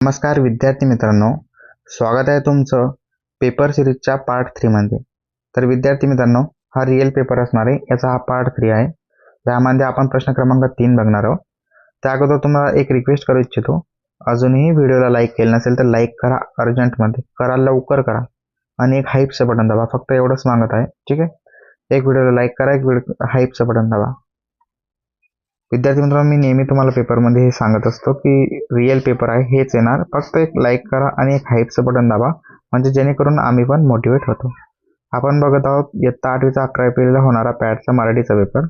नमस्कार विद्यार्थी मित्रांनो, स्वागत आहे तुमचं पेपर सिरीजच्या पार्ट 3 मध्ये। तर विद्यार्थी मित्रांनो, हा रिअल पेपर असणार आहे, याचा हा पार्ट 3 आहे। यामध्ये आपण प्रश्न क्रमांक 3 बघणार आहोत। त्या अगोदर तुम्हाला एक रिक्वेस्ट करू इच्छितो, अजूनही व्हिडिओला लाईक केलं नसेल तर लाईक करा, अर्जंटमध्ये करा, लवकर करा आणि एक हाईपचं बटन दाबा। फक्त एवढंच मागत आहे, ठीक आहे। एक व्हिडिओला लाईक करा, एक हाईपचं बटन दाबा। विद्यार्थी मित्रांनो, मी नेहमी तुम्हाला पेपरमध्ये हे सांगत असतो की रिअल पेपर आहे, हेच येणार। फक्त एक लाईक करा आणि एक हाईपचं बटन दाबा, म्हणजे जेणेकरून आम्ही पण मोटिवेट होतो। आपण बघत आहोत इयत्ता 8वीचा 11 एप्रिलला होणारा पॅटचा मराठीचा पेपर,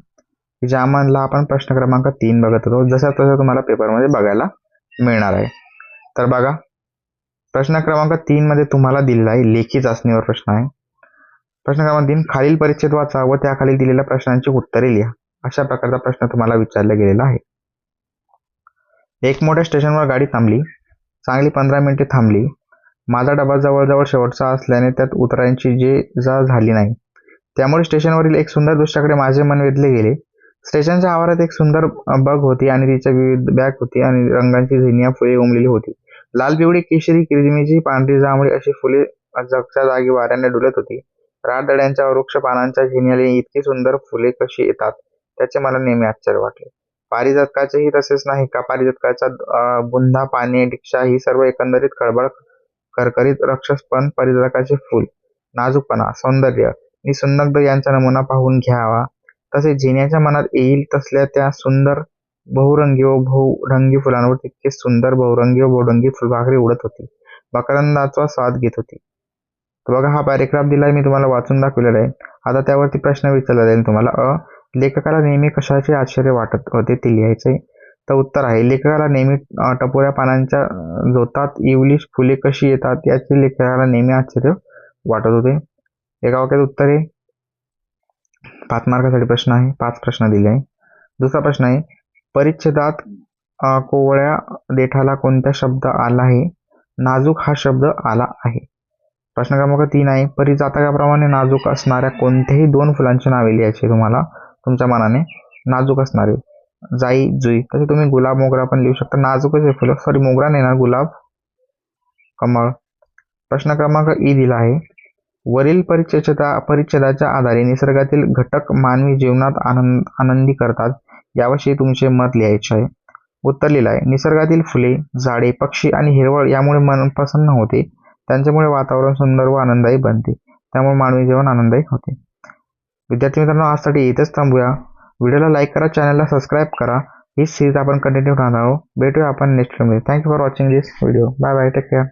ज्यामधला आपण प्रश्न क्रमांक 3 बघत होतो। जसा तसा तुम्हाला पेपरमध्ये बघायला मिळणार आहे। तर बघा, प्रश्न क्रमांक 3 मध्ये तुम्हाला दिलेला आहे लेखी चाचणीवर प्रश्न आहे। प्रश्न क्रमांक 3, खालील परिच्छेद वाचा व त्याखाली दिलेल्या प्रश्नांची उत्तरे लिहा। अशा प्रकारचा प्रश्न तुम्हाला विचारला गेलेला आहे। एक मोठ्या स्टेशनवर गाडी थांबली, चांगली 15 मिनिटे थांबली। माझा डबा जवळजवळ शेवटचा असल्याने त्यात उतरायची जा झाली नाही, त्यामुळे स्टेशनवरील एक सुंदर दृश्याकडे माझे मन वेधले गेले। स्टेशनच्या आवारात एक सुंदर बग होती आणि तिच्या विविध बॅग होती आणि रंगांची झिनिया फुले उमलेली होती। लाल, पिवळी, केशरी, किरमिजी, पांढरी, जांभळी अशी फुले जगच्या जागी वाऱ्याने डुलत होती। रातदड्यांच्या वृक्ष पानांच्या झिनियाला इतकी सुंदर फुले कशी येतात, त्याचे मला नेहमी आश्चर्य वाटले। पारिजातकाचेही तसेच नाही का? पारिजातकाचा बुंदा, पाने, डिक्षा ही सर्व एकंदरीत खळबळ, करकरीत, रक्षसपण, पारिजातकाचे फूल, नाजूकपणा, सौंदर्य नि सुंदर यांचा नमुना पाहून घ्यावा, तसे जिन्याच्या मनात येईल तसल्या त्या सुंदर बहुरंगी व बहुढंगी फुलांवर तितके सुंदर बहुरंगी व बहुढंगी फुलपाखरे उडत होती, मकरंदाचा स्वाद घेत होती। तर बघा, हा पॅरेग्राफ दिलाय, मी तुम्हाला वाचून दाखवलेला आहे। आता त्यावरती प्रश्न विचारला जाईल तुम्हाला। लेखकाला नेहमी कशाचे आश्चर्य वाटत होते ते लिहायचे। तर उत्तर आहे, लेखकाला नेहमी टपोऱ्या पानांच्या जोतात इवली फुले कशी येतात याचे लेखकाला नेहमी आश्चर्य वाटत होते। एका वाक्यात उत्तर आहे। 5 मार्कासाठी प्रश्न आहे, 5 प्रश्न दिले आहे। दुसरा प्रश्न आहे, परिच्छेदात कोवळ्या देठाला कोणता शब्द आला आहे? नाजूक हा शब्द आला आहे। प्रश्न क्रमांक 3 आहे, परिजातकाप्रमाणे नाजूक असणाऱ्या कोणत्याही 2 फुलांची नावे लिहायची तुम्हाला तुमच्या मनाने। नाजूक असणारे जाई, जुई, तसे तुम्ही गुलाब, मोगरा पण लिहू शकता। नाजूकच आहे फुलं, सॉरी मोगरा नाही ना, गुलाब, कमळ। प्रश्न क्रमांक ई दिला आहे, वरील परिच्छेदाच्या आधारे निसर्गातील घटक मानवी जीवनात आनंदी करतात, याविषयी तुमचे मत लिहायचे आहे। उत्तर लिहिलं आहे, निसर्गातील फुले, झाडे, पक्षी आणि हिरवळ यामुळे मन प्रसन्न होते, त्यांच्यामुळे वातावरण सुंदर व आनंददायी बनते, त्यामुळे मानवी जीवन आनंददायी होते। विद्यार्थी मित्रांनो, आजसाठी इथेच थांबूया। व्हिडिओला लाईक करा, चॅनलला सबस्क्राईब करा। ही सीरीज आपण कंटिन्यू करणार आहोत। भेटूया आपण नेक्स्ट व्हिडिओमध्ये। थँक्यू फॉर वॉचिंग दिस व्हिडिओ। Bye bye, take care.